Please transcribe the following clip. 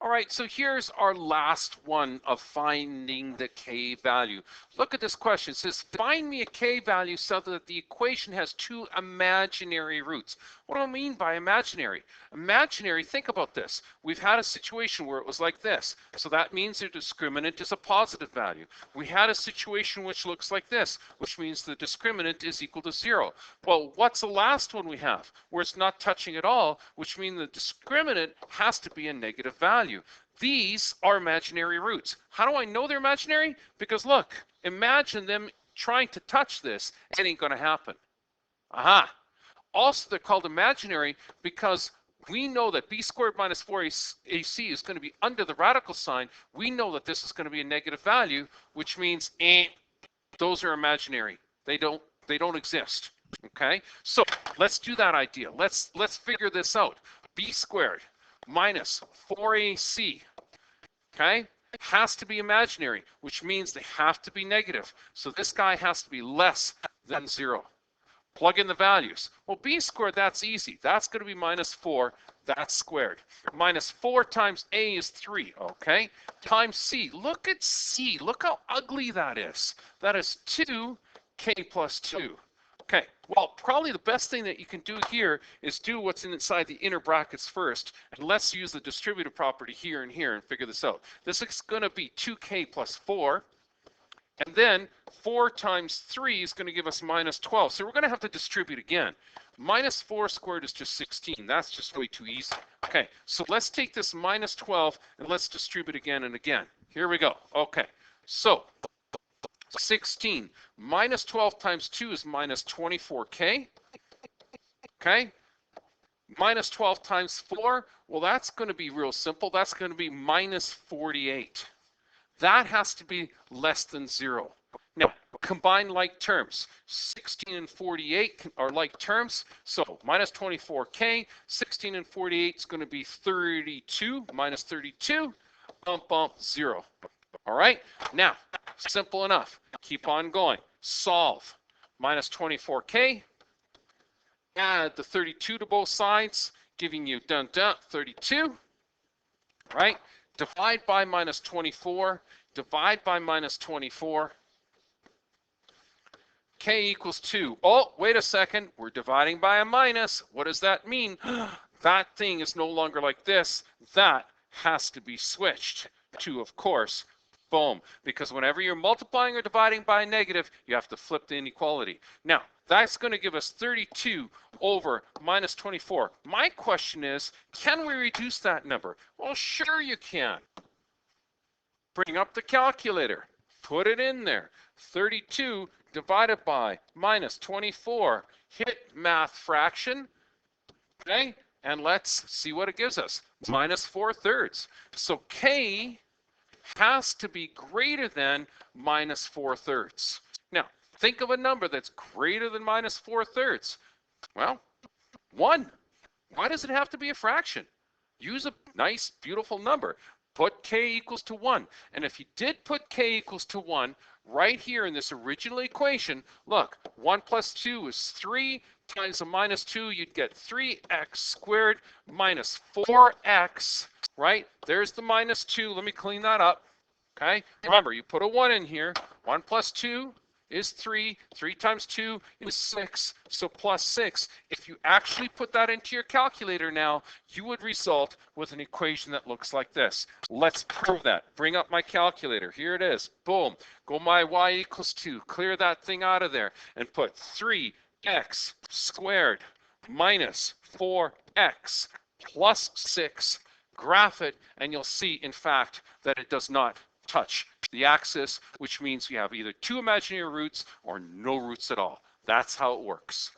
All right, so here's our last one of finding the k value. Look at this question. It says, find me a k value so that the equation has two imaginary roots. What do I mean by imaginary? Imaginary, think about this. We've had a situation where it was like this. So that means the discriminant is a positive value. We had a situation which looks like this, which means the discriminant is equal to 0. Well, what's the last one we have? Where it's not touching at all, which means the discriminant has to be a negative value. These are imaginary roots. How do I know they're imaginary? Because look, imagine them trying to touch this. It ain't going to happen. Aha. Also, they're called imaginary because we know that b squared minus 4ac is going to be under the radical sign. We know that this is going to be a negative value, which means those are imaginary. They don't exist. Okay? So let's do that idea. Let's figure this out. B squared minus 4ac, okay, has to be imaginary, which means they have to be negative. So this guy has to be less than 0. Plug in the values. Well, b squared, that's easy. That's going to be minus 4. That's squared. Minus 4 times a is 3, okay? Times c. Look at c. Look how ugly that is. That is 2k plus 2. Okay, well, probably the best thing that you can do here is do what's inside the inner brackets first, and let's use the distributive property here and here and figure this out. This is going to be 2k plus 4, and then 4 times 3 is going to give us minus 12. So we're going to have to distribute again. Minus 4 squared is just 16. That's just way too easy. Okay, so let's take this minus 12 and let's distribute again and again. Here we go. Okay, so 16 minus 12 times 2 is minus 24k. Okay, minus 12 times 4, well, that's going to be real simple. That's going to be minus 48. That has to be less than 0. Now, combine like terms. 16 and 48 are like terms. So minus 24k, 16 and 48 is going to be 32 minus 32, bump, 0. All right, now, simple enough. Keep on going. Solve. Minus 24k. Add the 32 to both sides, giving you 32. Right? Divide by minus 24. Divide by minus 24. K equals 2. Oh, wait a second. We're dividing by a minus. What does that mean? That thing is no longer like this. That has to be switched to, of course, boom, because whenever you're multiplying or dividing by a negative, you have to flip the inequality. Now, that's going to give us 32 over minus 24. My question is, can we reduce that number? Well, sure you can. Bring up the calculator. Put it in there. 32 divided by minus 24. Hit math fraction. Okay, and let's see what it gives us. Minus 4/3. So K has to be greater than minus 4/3. Now, think of a number that's greater than minus 4/3. Well, 1. Why does it have to be a fraction? Use a nice, beautiful number. Put k equals to 1. And if you did put k equals to 1, right here in this original equation, look, 1 plus 2 is 3 times a minus 2, you'd get 3x squared minus 4x, right? There's the minus 2. Let me clean that up. Okay? Remember, you put a 1 in here. 1 plus 2 is 3. 3 times 2 is 6. So plus 6. If you actually put that into your calculator now, you would result with an equation that looks like this. Let's prove that. Bring up my calculator. Here it is. Boom. Go my y equals 2. Clear that thing out of there and put 3x squared minus 4x plus 6. Graph it, and you'll see, in fact, that it does not touch the axis, which means you have either two imaginary roots or no roots at all. That's how it works.